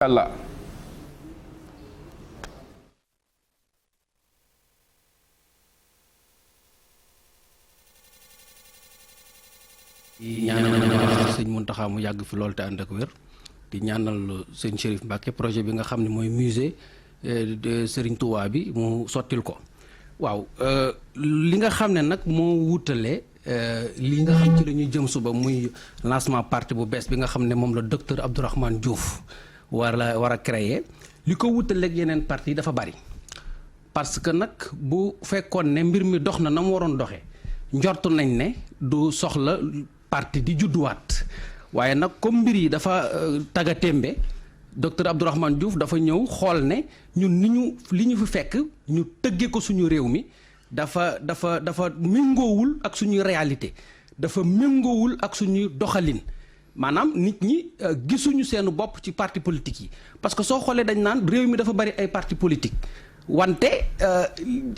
Allah di ñaanal sëñ Mountakha mu yàgg fi loolu te ànd ak wér di ñaanal sëñ Chérif Mbacké projet bi nga xam ne mooy musée de Serigne Touba bi mu sottil ko waaw li nga xam ne nag moo wutale li nga xam ci la ñuy jëm suba muy lancement parti bu bees bi nga xam ne moom la docteur Abdourahmane Diouf war a créer li ko wutaleeg yeneen parti yi dafa bari parce que nag bu fekkoon ne mbir mi dox na na mu waroon doxee njortu nañ ne du soxla parti di judduwaat waaye nag comme mbir yi dafa taga témbe docteur Abdourahmane Diouf dafa ñëw xool ne ñun li ñu fi fekk ñu tëggee ko suñu réew mi dafa méngoowul ak suñuy réalité dafa méngoowul ak suñuy doxalin maanaam nit ñi gisuñu seen bopp ci parti politique yi parce que soo xoolee dañ naan réew mi dafa bari ay parti politique wante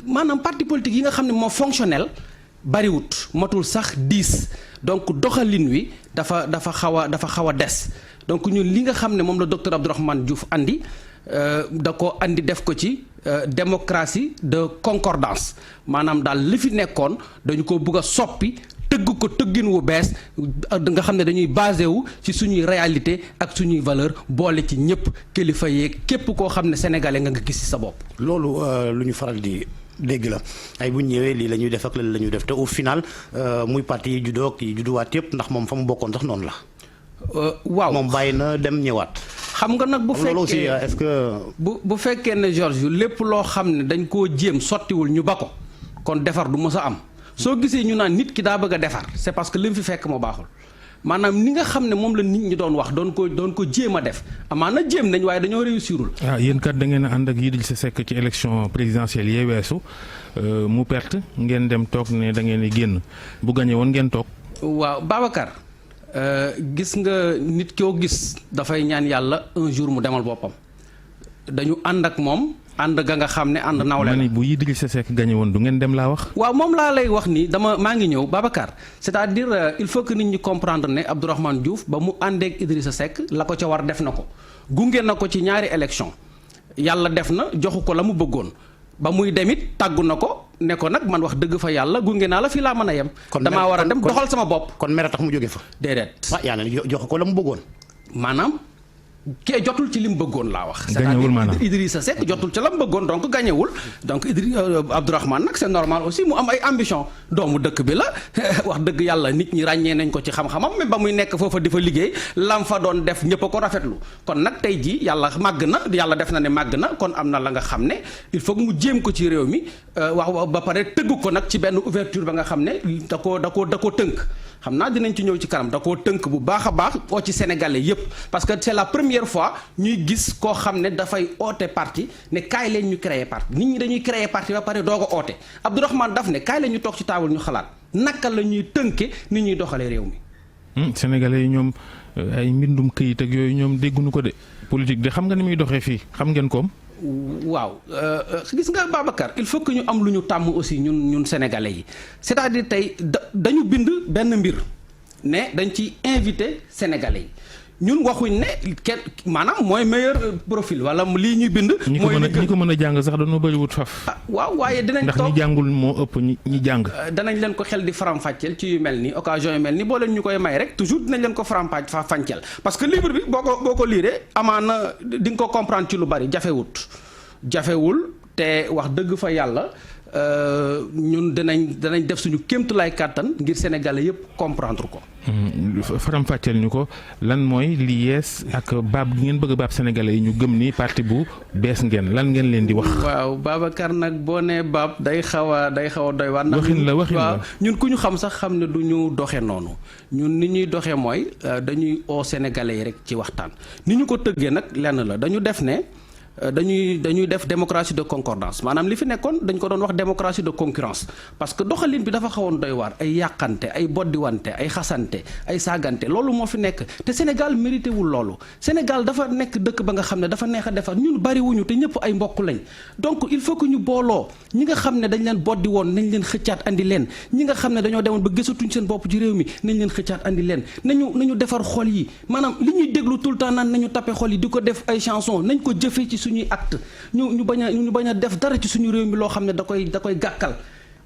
maanaam parti politique yi nga xam ne moo fonctionnel bariwut matul sax 10 donc doxalin wi dafa xaw a des donc ñun li nga xam ne moom la docteur Abdourahmane Diouf andi da ko andi def ko ci démocratie de concordance maanaam daal li fi nekkoon dañu ko bëgg a soppi tëgg ko tëggin wu bees nga xam ne dañuy basé wu ci suñuy réalité ak suñuy valeur boole ci ñëpp kilifa yeeg képp koo xam ne sénégalais nga gis ci sa bopp. loolu lu ñu faral di dégg la ay bu ñëwee lii la ñuy def ak la ñuy def te au final muy parti yi juddoo ak yi judduwaat yëpp ndax moom fa mu bokkoon sax noonu la. waaw moom bàyyi na dem ñëwaat. xam nga nag bu fekkee loolu aussi est-ce que. bu fekkee ne Georges lépp loo xam ne dañ koo jéem sottiwul ñu ba ko kon defar du mës a am soo gisee ñu naan nit ki daa bëgg a defar c'est parce que li mu fi fekk moo baaxul maanaam ni nga xam ne moom la nit ñi doon wax doon ko jéem a def amaana jéem nañ waaye dañoo réussirul. yéen kat da ngeen a ànd ak Idrissa Seck ci élection présidentielle yee weesu mu perte ngeen dem toog ne da ngeen di génn bu gañe woon ngeen toog. waaw Babacar gis nga nit koo gis dafay ñaan yàlla un jour mu demal boppam dañu ànd ak moom ànd ga nga xam ne ànd nawle la. ma ni bu Idrissa Seck gañe woon du ngeen dem laa wax. waaw moom laa lay wax ni maa ngi ñëw Babacar c'est-à-dire il faut que nit ñi comprendre ne Abdourahmane Diouf ba mu àndeek Idrissa Seck la ko ca war def na ko gunge na ko ci ñaari élection yàlla def na joxu ko la mu bëggoon ba muy demit tàggu na ko ne ko nag man wax dëgg fa yàlla gunge naa la fii laa mën a yem. damaa war a dem doxal sama bopp. kon mere tax mu jóge fa. déedéet. yàlla jox ko la mu bëggoon. maanaam. kee jotul ci li mu bëggoon laa wax. gañewul maanaam c'est-à-dire Idrissa Seck jotul ci la mu bëggoon donc gañewul donc Abdourahmane nag c'est normal aussi mu am ay ambition doomu dëkk bi la wax dëgg yàlla nit ñi ràññee nañ ko ci xam-xamam mais ba muy nekk foofa di fa liggéey lam fa doon def ñëpp a ko rafetlu kon nag tey jii yàlla màgg na yàlla def na ne màgg na kon am na la nga xam ne il faut mu jéem ko ci réew mi wax ba pare tëgg ko nag ci benn ouverture ba nga xam ne da koo tënk xam naa dinañ ci ñëw ci kanam da koo tënk bu baax a baax oo ci sénégalais yépp parce que c'est la première fois ñuy gis koo xam ne dafay oote parti ne kaay leen ñu créer parti nit ñi dañuy créer parti ba pare doog a oote Abdourahmane daf ne kaay leen ñu toog ci taabal ñu xalaat naka la ñuy tënke ni ñuy doxalee réew mi. sénégalais yi ñoom ay mbindum këyit ak yooyu ñoom dégguñu ko de politique de xam nga ni muy doxee fii xam ngeen koom. waaw gis nga Babacar il faut que ñu am lu ñu tàmm aussi ñun sénégalais yi c'est-à-dire tey dañu bind benn mbir ne dañ ci invité sénégalais yi ñun waxuñ ne kenn maanaam mooy meilleur profil wala lii ñuy bind. mooy ñi ko mën a jàng sax dañoo bëriwut faf. waaw waaye dinañ ndax toog ñi jàngul moo ëpp ñi jàng. danañ leen ko xel di faram-fàcceel ci yu mel ni occasion yu mel ni boo leen ñu koy may rek toujours dinañ leen ko faram-fàcceel parce que livre bi boo ko liiree amaana di nga ko comprendre ci lu bari jafewul te wax dëgg fa yàlla ñun danañ def suñu kéemtulaay kàttan ngir sénégalais yépp comprendre ko. faram-fàcceel ñu ko lan mooy li yees ak baab gi ngeen bëgg a baab sénégalais yi ñu gëm ni parti bu bees ngeen lan ngeen leen di wax. waaw Babacar nag boo nee baab day xaw a doy waar. waxin la waaw ñun ku ñu xam sax xam ne du ñu doxe noonu ñun ni ñuy doxee mooy dañuy oo sénégalais yi rek ci waxtaan ni ñu ko tëggee nag lenn la dañu def ne dañuy def démocratie de concordance maanaam li fi nekkoon dañ ko doon wax démocratie de concurrence parce que doxalin bi dafa xawoon doy waar ay yàqante ay boddiwante ay xasante ay saagante loolu moo fi nekk te Sénégal mérité wul loolu Sénégal dafa nekk dëkk ba nga xam ne dafa neex a defar ñun bariwuñu te ñëpp ay mbokk lañ donc il faut que ñu booloo ñi nga xam ne dañ leen boddi woon nañ leen xëccaat andi leen ñi nga xam ne dañoo demoon ba gisatuñ seen bopp ci réew mi nañ leen xëccaat andi leen nañu defar xol yi maanaam li ñuy déglu tout le temps naan nañu tape xol yi di ko def ay chanson nañ ko jëfee ci suñuy acte ñu bañ a def dara ci suñu réew mi loo xam ne da koy gàkkal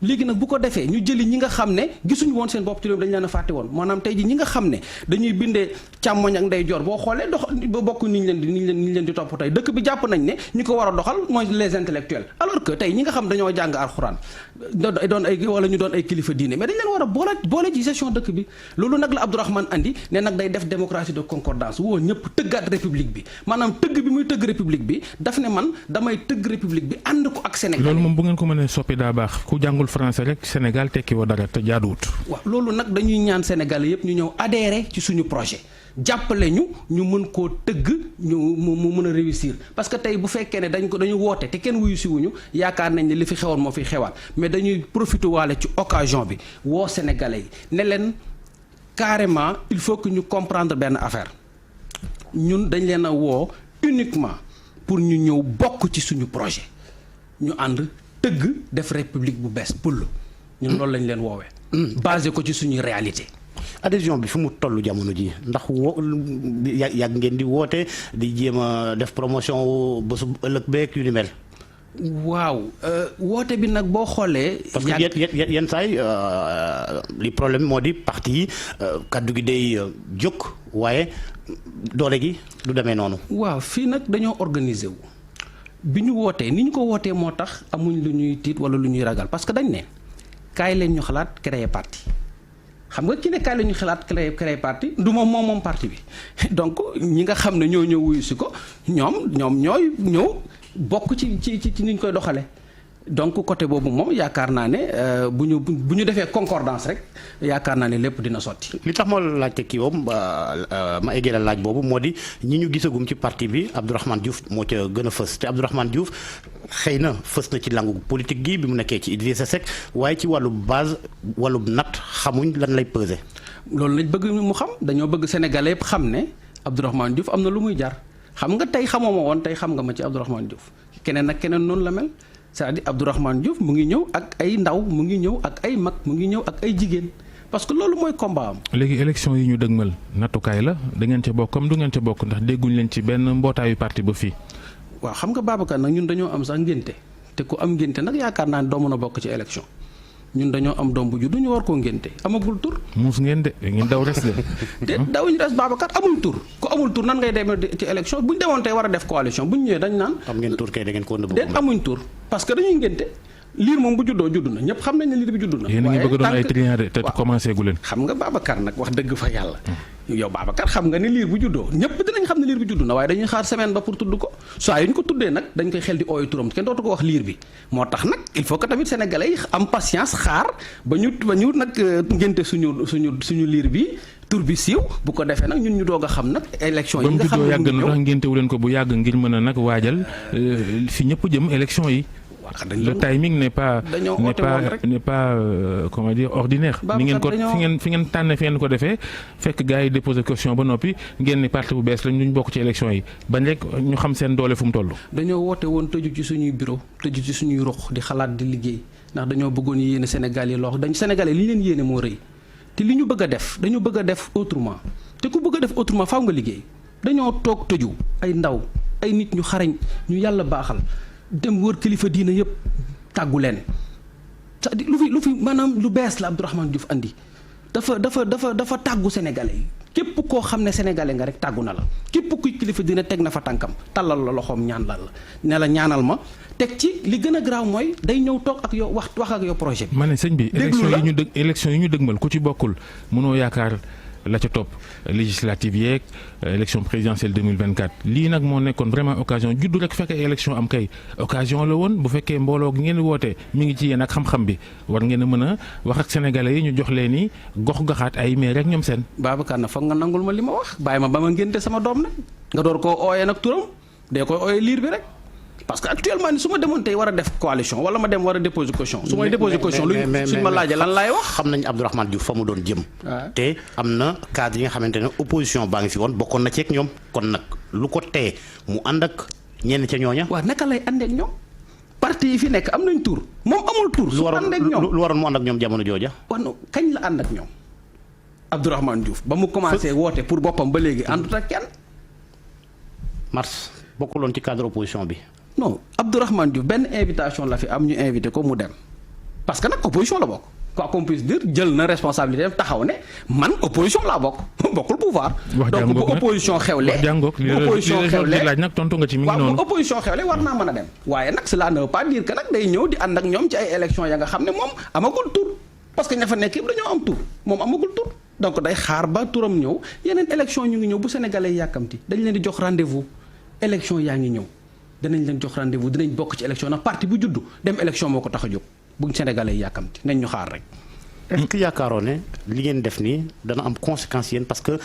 léegi nag bu ko defee ñu jëli ñi nga xam ne gisuñu woon seen bopp ci réew mi dañu leen a fàtte woon maanaam tey ji ñi nga xam ne dañuy bindee càmmoñ ak ndeyjoor boo xoolee ba bokk ni ñu leen di topp tey dëkk bi jàpp nañ ne ñi ko war a doxal mooy les intellectuels alors que tey ñi nga xam dañoo jàng alxuraan doon ay wala ñu doon ay kilifa diine mais dañ leen war a boole ci gestion dëkk bi loolu nag la Abdourahmane andi ne nag day def démocratie de concordance woo ñëpp tëggaat république bi maanaam tëgg bi muy tëgg république bi daf ne man damay tëgg république bi ànd ko ak Sénégal loolu moom bu ngeen ko mënee soppi daa baax ku jàngul français rek Sénégal tekki woo dara te jaaduwut. waaw loolu nag dañuy ñaan Sénégalais yëpp ñu ñëw adhérer ci suñu projet jàppale ñu mën koo tëgg mu mën a réussir parce que tey bu fekkee ne dañu woote te kenn wuyu si wuñu yaakaar nañ ne li fi xewoon moo fi xewaat mais dañuy profité waale ci occasion bi woo Sénégalais yi ne leen carrément il faut que ñu comprendre benn affaire ñun dañ leen a woo uniquement pour ñu ñëw bokk ci suñu projet ñu ànd tëgg def république bu bees pull ñun loolu lañ leen woowee. basé ko ci suñuy réalité. adhésion bi fi mu toll jamono ji ndax yàgg ngeen di woote di jéem a def promotion bésu ëllëg beeg yu ni mel. waaw woote bi nag boo xoolee. parce que yenn saay li problème moo di parti yi kaddu gi day jóg waaye doole gi du demee noonu. waaw fii nag dañoo organiser wu. bi ñu wootee ni ñu ko wootee moo tax amuñ lu ñuy tiit wala lu ñuy ragal parce que dañ ne kaay leen ñu xalaat créer parti xam nga ki ne kaay leen ñu xalaat créer parti du moom parti bi donc ñi nga xam ne ñoo ñëw wuyu si ko ñoom ñooy ñëw bokk ci ni ñu koy doxalee donc côté boobu moom yaakaar naa ne bu ñu defee concordance rek yaakaar naa ne lépp dina sotti. li tax ma laajte kii boobu ma eggee la laaj boobu moo di ñi ñu gisagum ci parti bi Abdourahmane Diouf moo ca gën a fës te Abdourahmane Diouf xëy na fës na ci langu politique gi bi mu nekkee ci Idrissa Seck waaye ci wàllu base wàllu natt xamuñ lan lay peser. loolu lañ bëgg mu xam dañoo bëgg Sénégalais yëpp xam ne Abdourahmane Diouf am na lu muy jar xam nga tey xamoo ma woon tey xam nga ma ci Abdourahmane Diouf keneen ak keneen noonu la mel. c'est-à-dire Abdourahmane Diouf mu ngi ñëw ak ay ndaw mu ngi ñëw ak ay mag mu ngi ñëw ak ay jigéen parce que loolu mooy combat am. léegi élection yi ñu dëgmal nattukaay la da ngeen ca bokk comme du ngeen ca bokk ndax dégguñ leen ci benn mbootaayu parti ba fii. waaw xam nga Babacar nag ñun dañoo am sax ngénte te ku am ngénte nag yaakaar naa ne doo mën a bokk ci élection ñun dañoo am doom bu juddu ñu war koo ngénte amagul tur. muus ngeen de ngeen daw res de. te dawuñu res Babacar amul tur ku amul tur nan ngay demee ci élection buñ demoon tey war a def coalition buñ ñëwee dañ naan. am ngeen tur kay da ngeen ko nëbb. déet amuñ tur parce que dañuy ngénte liir moom bu juddoo judd na ñëpp xam nañ ne liir bi judd na. yéen a ngi bëgg doon ay triant de te commencé gu leen. xam nga Babacar nag wax dëgg fa yàlla. yow Babacar xam nga ne liir bu juddoo ñëpp dinañ xam ne liir bi judd na waaye dañuy xaar semaine ba pour tudd ko saa yu ñu ko tuddee nag dañ koy xel di ooyu turam kenn dootu ko wax liir bi moo tax nag il faut que tamit sénégalais yi am patience xaar ba ñu nag ngénte suñu liir bi tur bi siiw bu ko defee nag ñun ñu doog a xam nag élection yi nga xam ne yàgg na tax ngéntewu leen ko bu yàgg ngir mën a nag waajal fi ñëpp jëm élection yi. le timing n'est pas comment dire ordinaire. ni ngeen ko fi ngeen tànne fi ngeen ko defee fekk gars yi déposé question ba noppi ngeen ni parti bu bees lañ duñ bokk ci élection yi bañ rek ñu xam seen doole fu mu toll. dañoo woote woon tëju ci suñuy bureau tëju ci suñuy ruq di xalaat di liggéey ndax dañoo bëggoon yéene Sénégal yi loo dañ Sénégalais li ñu leen yéene moo rëy te li ñu bëgg a def dañu bëgg a def autrement te ku bëgg a def autrement faaw nga liggéey dañoo toog tëju ay ndaw ay nit ñu xarañ ñu yàlla baaxal dem wër kilifa diina yëpp tàggu leen c'est-à-dire lu fi maanaam lu bees la Abdourahmane Diouf andi dafa tàggu sénégalais yi képp koo xam ne sénégalais nga rek tàggu na la képp kuy kilifa diina teg na fa tànkam tallal la loxoom ñaan la ne la ñaanal ma teg ci li gën a garaaw mooy day ñëw toog ak yow wax ak yow projet bi. ma ne sëñ bi élection yi ñu dëgmal ku ci bokkul mënoo yaakaar la ca topp législative yeeg élection présidentielle 2024 lii nag moo nekkoon vraiment occasion juddu rek fekkee élection am kay occasion la woon bu fekkee mbooloo gi ngeen woote mi ngi ci yéen ak xam-xam bi war ngeen a mën a wax ak sénégalais yi ñu jox leen ni gox-goxaat ay maire rek ñoom seen. Babacar na foog nga nangul ma li ma wax bàyyi ma ba ma ngénte sama doom nag nga door koo ooyee nag turam dee koy ooyee liir bi rek parce que actuellement ni su ma demoon tey war a def coalition wala ma dem war a déposer caution su may déposer caution lu suñ ma laajee lan laay wax. xam nañ Abdourahmane Diouf fa mu doon jëm. te am na cadre yi nga xamante ne opposition baa ngi fi woon bokkoon na ci ak ñoom kon nag lu ko tee mu ànd ak ñenn ca ñooña. waaw naka lay ànd ak ñoom parti yi fi nekk am nañ tur moom amul tur. su ànd ak ñoom lu waroon mu ànd ak ñoom jamono jooja. waaw kañ la ànd ak ñoom Abdourahmane Diouf ba mu commencé woote pour boppam ba léegi àndut ak kenn. mars bokkuloon ci cadre opposition bi. non Abdourahmane Diouf benn invitation la fi am ñu invité ko mu dem parce que nag opposition la bokk quoi qu'on puisse dire jël na responsabilité taxaw ne man opposition laa bokk bokkul pouvoir. donc bu opposition xewlee bu opposition xewlee laaj nag tontu nga ci mi ngi noonu. bu opposition xewlee war naa mën a dem. waaye nag cela ne veut pas dire que nag day ñëw di ànd ak ñoom ci ay élections ya nga xam ne moom amagul tur parce que ña fa nekk yëpp dañoo am tur moom amagul tur donc day xaar ba turam ñëw yeneen élection ñu ngi ñëw bu sénégalais yàkkamti dañ leen di jox rendez-vous élection yaa ngi ñëw danañ leen jox rendez-vous dinañ bokk ci élection ndax parti bu juddu dem élection moo ko tax a jóg buñ sénégalais yàkkamti nañ ñu xaar rek. est-ce que yaakaaroo ne li ngeen def nii dana am conséquence yéen parce que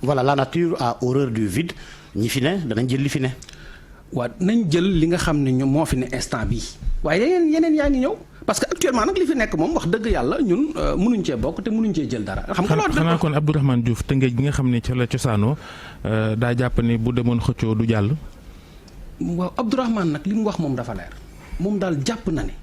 voilà la nature a horreur du vide ñi fi ne danañ jël li fi ne. waaw nañ jël li nga xam ne ñoom moo fi ne instant bii waaye yeneen yaa ngi ñëw parce que actuellement nag li fi nekk moom wax dëgg yàlla ñun mënuñ cee bokk te mënuñ cee jël dara. xam nga loolu xanaa kon Abdourahmane Diouf tëngeej gi nga xam ne ca la cosaanoo daa jàpp ne bu demoon xëccoo du jàll. waaw Abdourahmane nag li mu wax moom dafa leer moom daal jàpp na ne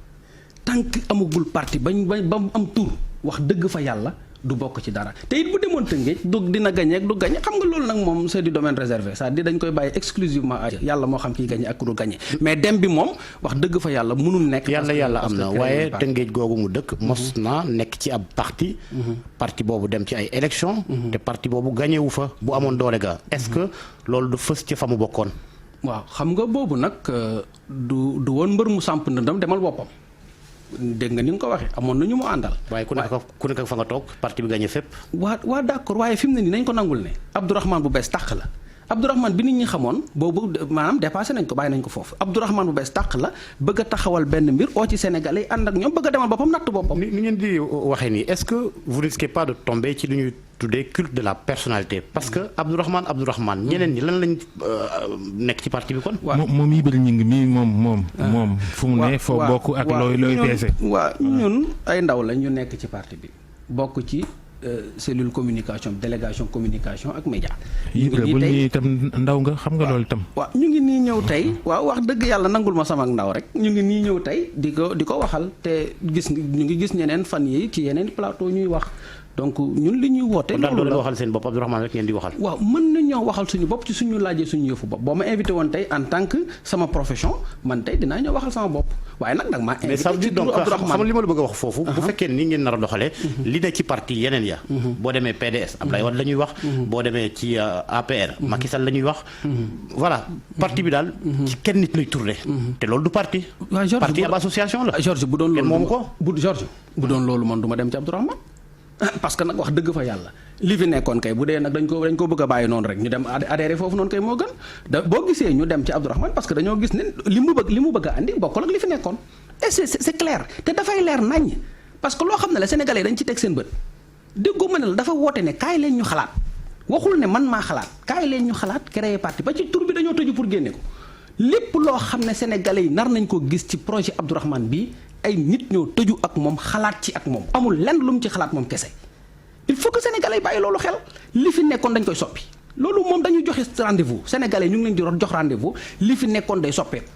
tant que amagul parti ba mu am tur wax dëgg fa yàlla du bokk ci dara te it bu demoon Tëngéej du dina gagné ak du gagné xam nga loolu nag moom c'est du domaine réservé c'est-à-dire dañ koy bàyyi exclusivement à yàlla moo xam kiy gagné ak ku du gagné mais dem bi moom wax dëgg fa yàlla mënul nekk. yàlla am na waaye Tëngéej googu mu dëkk. mos naa nekk ci ab parti. parti boobu dem ci ay élections. te parti boobu gagné wu fa bu amoon doole ga. est-ce que loolu du fës ci fa mu bokkoon. waaw xam nga boobu nag du woon mbër mu samp ndëndam demal boppam. dégg nga ni nga ko waxee amoon na ñu mu àndal. waaye ku nekk fa nga toog parti bi gagné fépp. waa d'accord waaye fi mu ne nii nañ ko nangul ne Abdourahmane bu bees tàq la Abdourahmane bi nit ñi xamoon boobu maanaam dépassé nañ ko bàyyi nañ ko foofu Abdourahmane bu bees tàq la bëgg a taxawal benn mbir oo ci Sénégalais yi ànd ak ñoom bëgg a demal boppam natt boppam. ni ngeen di waxee nii est-ce que vous risquez pas de tomber ci li ñuy tuddee culte de la personnalité parce que Abdourahmane ñeneen ñi lan lañ nekk ci parti bi kon. moom yi bëri ñu ngi mii moom fu mu ne foo bokk ak looy peese. waaw ñun ay ndaw lañ ñu nekk ci parti bi bokk ci cellule communication délégation communication ak média. ñu ngi nii tey itam ndaw nga xam nga loolu itam. waaw ñu ngi nii ñëw tey waaw wax dëgg yàlla nangul ma sama ndaw rek ñu ngi nii ñëw tey di ko waxal te ñu ngi gis ñeneen fan yi ci yeneen plateau ñuy wax. donc ñun li ñuy woote. loolu la waxal seen bopp Abdourahmane rek ngeen di waxal. waaw mën nañoo waxal suñu bopp ci suñu laajee suñu yëfu bopp boo ma invité woon tey en tant que sama profession man tey dinaa ñëw waxal sama bopp waaye nag maa invité ci turu Abdourahmane xam li ma la bëgg a wax foofu. bu fekkee ni ngeen nar a doxalee. li ne ci parti yeneen ya. boo demee PDS Abdoulaye Wade la ñuy wax. boo demee ci APR. Macky Sall la ñuy wax. voilà parti bi daal. ci kenn nit lay tourné. te loolu du parti. parti ab association la. Georges bu doon loolu moomu ko. bu doon loolu man du ma dem ci Abdourahmane parce que nag wax dëgg fa yàlla li fi nekkoon kay bu dee nag dañ ko bëgg a bàyyi noonu rek ñu dem adhéré foofu noonu kay moo gën boo gisee ñu dem ci Abdourahmane parce que dañoo gis ne li mu bëgg a andi bokkul ak li fi nekkoon et c'est clair te dafay leer naññ parce que loo xam ne la sénégalais dañ ci teg seen bët déggoo ma ne la dafa woote ne kaay leen ñu xalaat waxul ne man maa xalaat kaay leen ñu xalaat créer parti ba ci tur bi dañoo tëju pour génne ko lépp loo xam ne sénégalais yi nar nañ ko gis ci projet Abdourahmane bii ay nit ñoo tëju ak moom xalaat ci ak moom amul lenn lu mu ci xalaat moom kese il faut que sénégalais bàyyi loolu xel li fi nekkoon dañ koy soppi loolu moom dañuy joxe rendez-vous sénégalais ñu ngi leen di jox rendez-vous li fi nekkoon day soppeeku.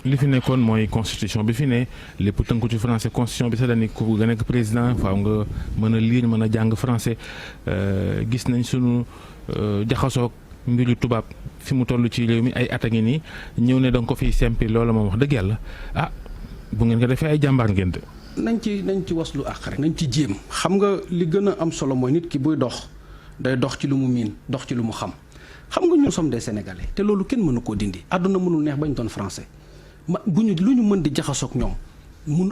li fi nekkoon mooy constitution bi fi ne lépp tënku ci français constitution bi sax dañuy ku nga nekk président faaw nga mën a lire mën a jàng français gis nañ sunu jaxasoog mbiru tubaab fi mu toll ci réew mi ay at a ngi nii ñëw ne danga ko fiy sempi loolu moom wax dëgg yàlla bu ngeen ko defee ay jàmbaar ngeen de. nañ ci waslu àq rek nañ ci jéem xam nga li gën a am solo mooy nit ki buy dox day dox ci lu mu miin dox ci lu mu xam nga ñun sommes des sénégalais te loolu kenn mënu koo dindi àdduna mënul neex ba ñu doon français lu ñu mën di jaxasoog ñoom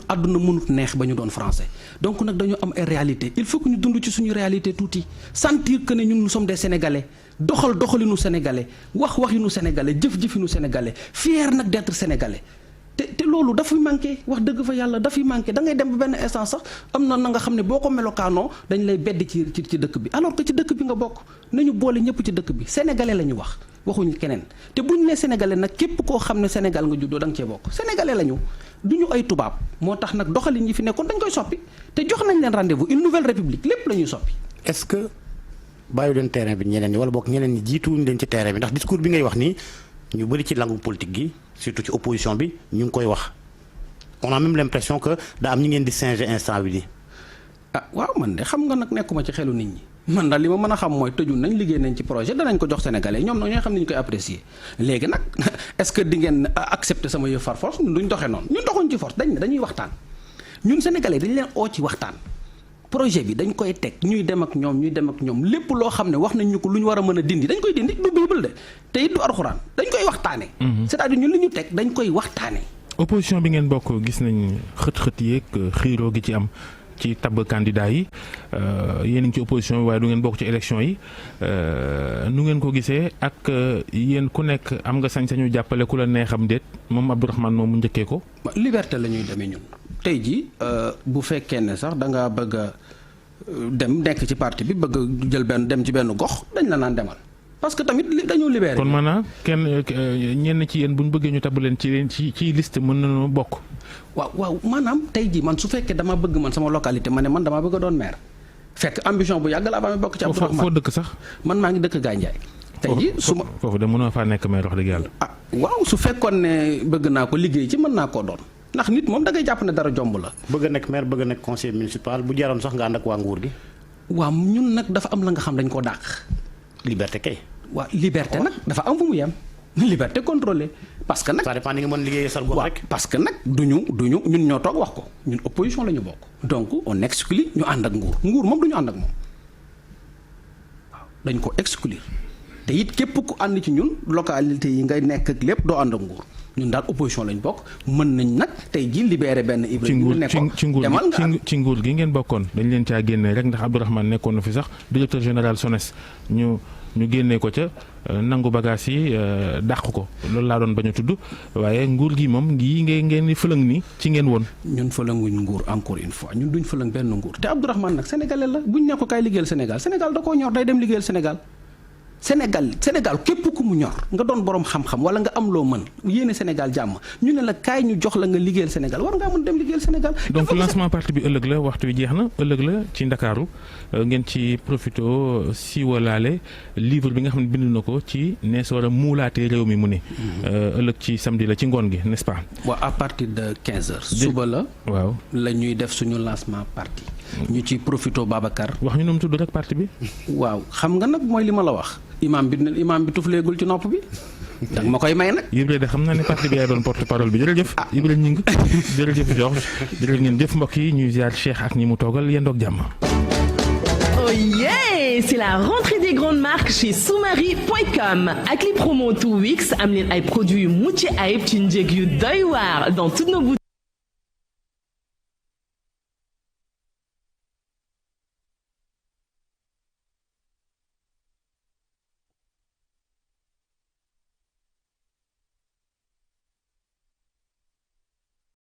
àdduna mënut neex ba ñu doon français donc nag dañoo am ay réalité il faut que ñu dund ci suñu réalité tuuti sentir que ne ñun nous sommes des sénégalais doxalinu sénégalais waxinu sénégalais jëfinu sénégalais fier nag d'être sénégalais. te loolu dafay manqué wax dëgg fa yàlla dafay manqué da ngay dem ba benn instant sax am na nga xam ne boo ko melokaanoo dañ lay bedd ci dëkk bi alors que ci dëkk bi nga bokk nañu boole ñëpp ci dëkk bi sénégalais la ñu wax waxuñu keneen te buñ ne sénégalais nag képp koo xam ne Sénégal nga juddoo da nga cee bokk sénégalais lañu duñu ay tubaab moo tax nag doxalin yi fi nekkoon dañ koy soppi te jox nañ leen rendez-vous une nouvelle république lépp la ñuy soppi. est-ce que bàyyi leen terrain bi ñeneen ñi wala boog ñeneen ñi jiituwuñu leen ci terrain bi ndax discours bi ngay wax nii ñu bëri ci langue politique gi surtout ci opposition bi ñu ngi koy wax on a même l'impression que daa am ñi ngeen di singer instant bi di waaw man de xam nga nag nekkuma ci xelu nit ñi man daal li ma mën a xam mooy tëju nañ liggéey nañ ci projet danañ ko jox sénégalais ñoom nag ñooy xam ne ñu koy apprécier léegi nag est-ce que di ngeen accepter sama yëf par force ñun duñ doxee noonu ñun doxuñ ci force dañ ne dañuy waxtaan ñun sénégalais dañ leen oo ci waxtaan projet bi dañ koy teg ñuy dem ak ñoom lépp loo xam ne wax nañ ñu ko lu ñu war a mën a dindi dañ koy dindi du bible de te it du alxuraan dañ koy waxtaane c'est-à-dire ñun li ñu teg dañ koy waxtaane opposition bi ngeen bokk gis nañ xët-xët yeeg xiiroo gi ci am ci tabb candidat yi yéen a ngi ci opposition bi waaye du ngeen bokk ci élection yi nu ngeen ko gisee ak yéen ku nekk am nga sañ-sañu jàppale ku la neexam déet moom Abdourahmane moom mu njëkkee ko. liberté la ñuy demee ñun tey jii bu fekkee ne sax da ngaa bëgg a dem nekk ci parti bi bëgg a jël dem ci benn gox dañ la naan demal parce que tamit dañoo libéré. kon maanaam ñenn ci yéen bu ñu bëggee ñu tabb leen ci liste mën nañoo bokk. waaw maanaam tey jii man su fekkee dama bëgg man sama localité ma ne man damaa bëgg a doon maire fekk ambition bu yàgg la avant mi bokk ci Abdourahmane foo dëkk sax. man maa ngi dëkk Gandiaye. tey jii su ma foofu de mënoo faa nekk maire wax dëgg yàlla. waaw su fekkoon ne bëgg naa ko liggéey ci mën naa koo doon ndax nit moom da ngay jàpp ne dara jomb la. bëgg a nekk maire bëgg a nekk conseiller municipal bu jaroon sax nga ànd ak waa nguur gi. waaw ñun nag dafa am la nga xam dañ koo dàq. liberté kay. waaw liberté nag dafa am fu mu yem liberté contrôlée parce que nag. ça dépend ni nga mën liggéeyee sa gox rek. parce que nag duñu ñun ñoo toog wax ko ñun opposition la ñu bokk. donc on exclut ñu ànd ak nguur moom du ñu ànd ak moom waaw dañ ko exclure te it képp ku ànd ci ñun localité yi ngay nekk ak lépp doo ànd ak nguur ñun daal opposition lañ bokk mën nañ nag tey ji libéré benn Ibrahima. ci nguur gi ngeen bokkoon dañ leen caa génne rek ndax Abdourahmane nekkoon na fi sax directeur général SONES ñu génnee ko ca nangu bagage yi dàq ko loolu laa doon bañ a tudd waaye nguur gi moom ngeen di fëlëng ni ci ngeen woon. ñun fëlënguñ nguur encore une fois ñun duñ fëlëng benn nguur te Abdourahmane nag sénégalais la buñ ne ko kaay liggéeyal Sénégal da koo ñor day dem liggéeyal Sénégal képp ku mu ñor nga doon borom xam-xam wala nga am loo mën yéene Sénégal jàmm ñu ne la kaay ñu jox la nga liggéeyal Sénégal war ngaa mën dem liggéeyal Sénégal. donc lancement parti bi ëllëg la waxtu wi jeex na ëllëg la ci Ndakaaru ngeen ci profito siiwalaale livre bi nga xam ne bind na ko ci nees war a muulaatee réew mi mu ne. ëllëg ci samedi la ci ngoon gi n'est-ce pas. waaw à partir de 15h. suba la. waaw la ñuy def suñu lancement parti. ñu ci profito Babacar. wax ñu nu mu tudd rek parti bi. waaw xam nga nag mooy li ma la wax. imaam bi tufleegul ci nopp bi. da ma koy may nag. Ibra de xam naa ne parti bi yaay doon porte parole bi jërëjëf. Ibra Gningue jërëjëf Georges jërëjëf ngeen jëf mbokk yi ñuy ziar Cheikh ak ñi mu toogal yéen doog jàmm. Oh yeah! C'est la rentrée des grandes marques chez Soumari.com. Ak li promo 2 weeks am leen ay produits mucc ayib ci njëg yu doy waar dans toutes nos boutiques.